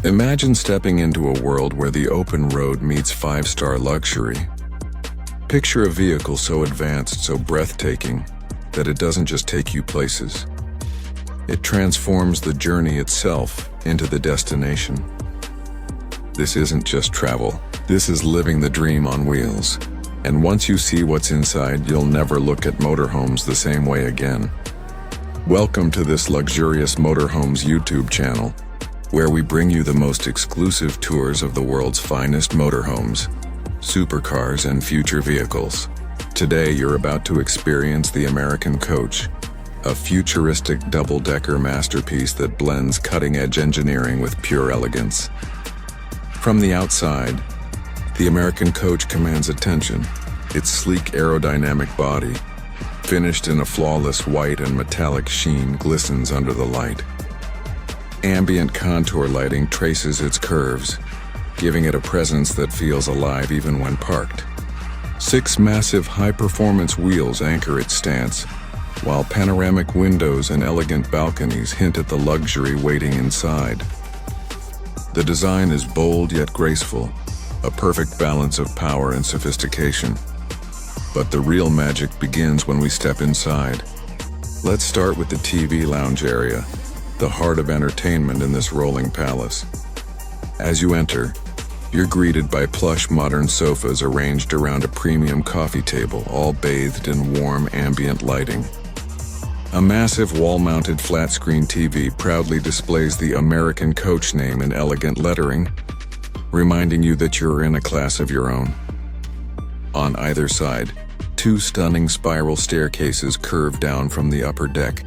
Imagine stepping into a world where the open road meets five-star luxury. Picture a vehicle so advanced, so breathtaking, that it doesn't just take you places. It transforms the journey itself into the destination. This isn't just travel. This is living the dream on wheels. And once you see what's inside, you'll never look at motorhomes the same way again. Welcome to this luxurious motorhomes YouTube channel, where we bring you the most exclusive tours of the world's finest motorhomes, supercars, and future vehicles. Today, you're about to experience the American Coach, a futuristic double-decker masterpiece that blends cutting-edge engineering with pure elegance. From the outside, the American Coach commands attention. Its sleek aerodynamic body, finished in a flawless white and metallic sheen, glistens under the light. Ambient contour lighting traces its curves, giving it a presence that feels alive even when parked. 6 massive high-performance wheels anchor its stance, while panoramic windows and elegant balconies hint at the luxury waiting inside. The design is bold yet graceful, a perfect balance of power and sophistication. But the real magic begins when we step inside. Let's start with the TV lounge area, the heart of entertainment in this rolling palace. As you enter, you're greeted by plush modern sofas arranged around a premium coffee table, all bathed in warm ambient lighting. A massive wall-mounted flat-screen TV proudly displays the American Coach name in elegant lettering, reminding you that you're in a class of your own. On either side, 2 stunning spiral staircases curve down from the upper deck,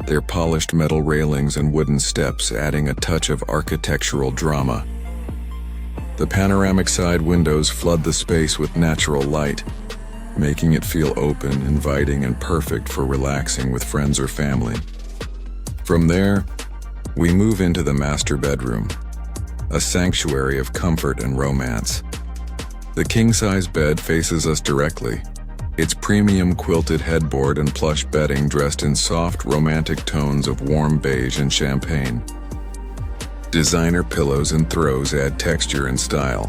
their polished metal railings and wooden steps adding a touch of architectural drama. The panoramic side windows flood the space with natural light, making it feel open, inviting, and perfect for relaxing with friends or family. From there, we move into the master bedroom, a sanctuary of comfort and romance. The king-size bed faces us directly, its premium quilted headboard and plush bedding dressed in soft, romantic tones of warm beige and champagne. Designer pillows and throws add texture and style,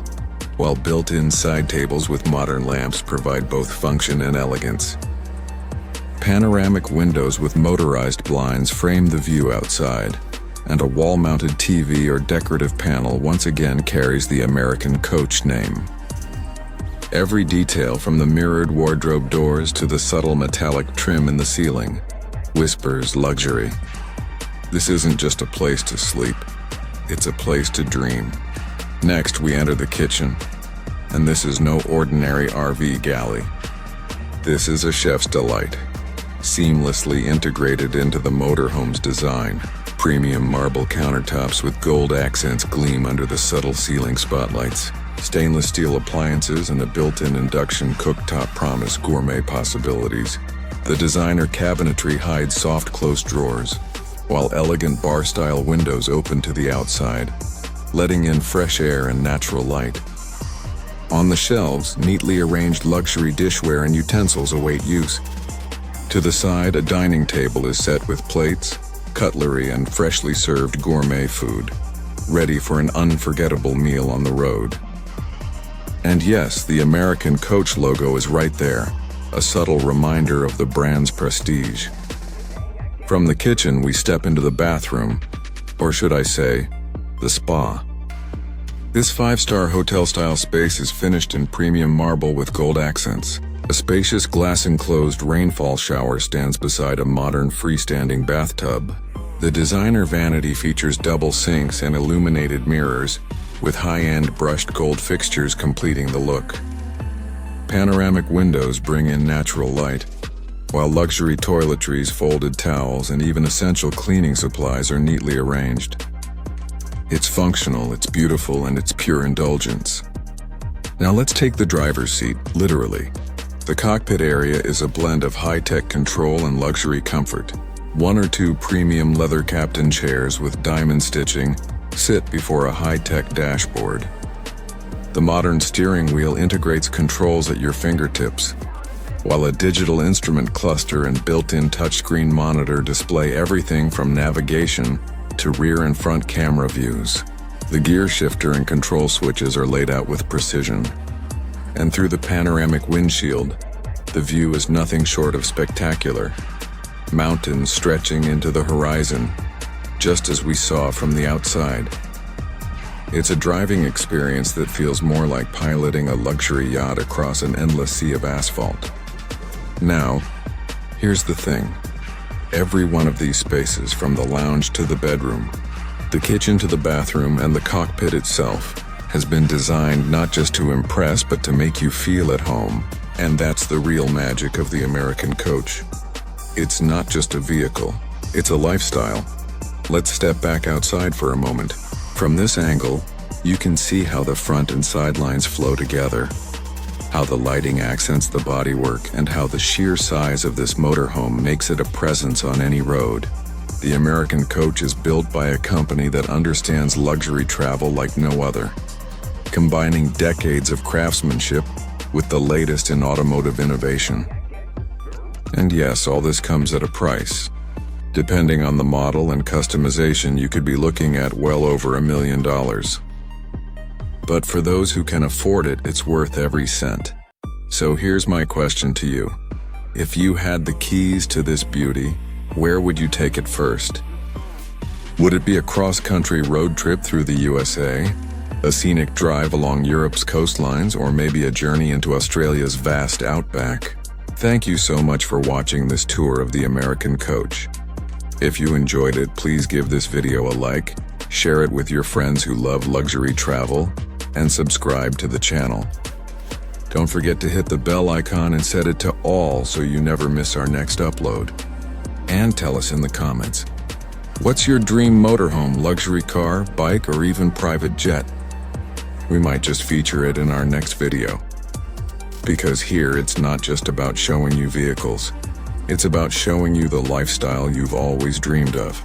while built-in side tables with modern lamps provide both function and elegance. Panoramic windows with motorized blinds frame the view outside, and a wall-mounted TV or decorative panel once again carries the American Coach name. Every detail, from the mirrored wardrobe doors to the subtle metallic trim in the ceiling, whispers luxury. This isn't just a place to sleep, it's a place to dream. Next, we enter the kitchen, and this is no ordinary RV galley. This is a chef's delight, seamlessly integrated into the motorhome's design. Premium marble countertops with gold accents gleam under the subtle ceiling spotlights. Stainless steel appliances and a built-in induction cooktop promise gourmet possibilities. The designer cabinetry hides soft closed drawers, while elegant bar-style windows open to the outside, letting in fresh air and natural light. On the shelves, neatly arranged luxury dishware and utensils await use. To the side, a dining table is set with plates, cutlery, and freshly served gourmet food, ready for an unforgettable meal on the road. And yes, the American Coach logo is right there, a subtle reminder of the brand's prestige. From the kitchen, we step into the bathroom, or should I say, the spa. This 5-star hotel-style space is finished in premium marble with gold accents. A spacious glass-enclosed rainfall shower stands beside a modern freestanding bathtub. The designer vanity features double sinks and illuminated mirrors, with high-end brushed gold fixtures completing the look. Panoramic windows bring in natural light, while luxury toiletries, folded towels, and even essential cleaning supplies are neatly arranged. It's functional, it's beautiful, and it's pure indulgence. Now let's take the driver's seat, literally. The cockpit area is a blend of high-tech control and luxury comfort. 1 or 2 premium leather captain chairs with diamond stitching sit before a high-tech dashboard. The modern steering wheel integrates controls at your fingertips, while a digital instrument cluster and built-in touchscreen monitor display everything from navigation to rear and front camera views. The gear shifter and control switches are laid out with precision. And through the panoramic windshield, the view is nothing short of spectacular. Mountains stretching into the horizon, just as we saw from the outside. It's a driving experience that feels more like piloting a luxury yacht across an endless sea of asphalt. Now, here's the thing. Every one of these spaces, from the lounge to the bedroom, the kitchen to the bathroom, and the cockpit itself, has been designed not just to impress but to make you feel at home. And that's the real magic of the American coach. It's not just a vehicle, it's a lifestyle. Let's step back outside for a moment. From this angle, you can see how the front and side lines flow together, how the lighting accents the bodywork, and how the sheer size of this motorhome makes it a presence on any road. The American coach is built by a company that understands luxury travel like no other, combining decades of craftsmanship with the latest in automotive innovation. And yes, all this comes at a price. Depending on the model and customization, you could be looking at well over $1 million. But for those who can afford it, it's worth every cent. So here's my question to you. If you had the keys to this beauty, where would you take it first? Would it be a cross-country road trip through the USA, a scenic drive along Europe's coastlines, or maybe a journey into Australia's vast outback? Thank you so much for watching this tour of the American coach. If you enjoyed it, please give this video a like, share it with your friends who love luxury travel, and subscribe to the channel. Don't forget to hit the bell icon and set it to all so you never miss our next upload. And tell us in the comments, what's your dream motorhome, luxury car, bike, or even private jet? We might just feature it in our next video. Because here it's not just about showing you vehicles, it's about showing you the lifestyle you've always dreamed of.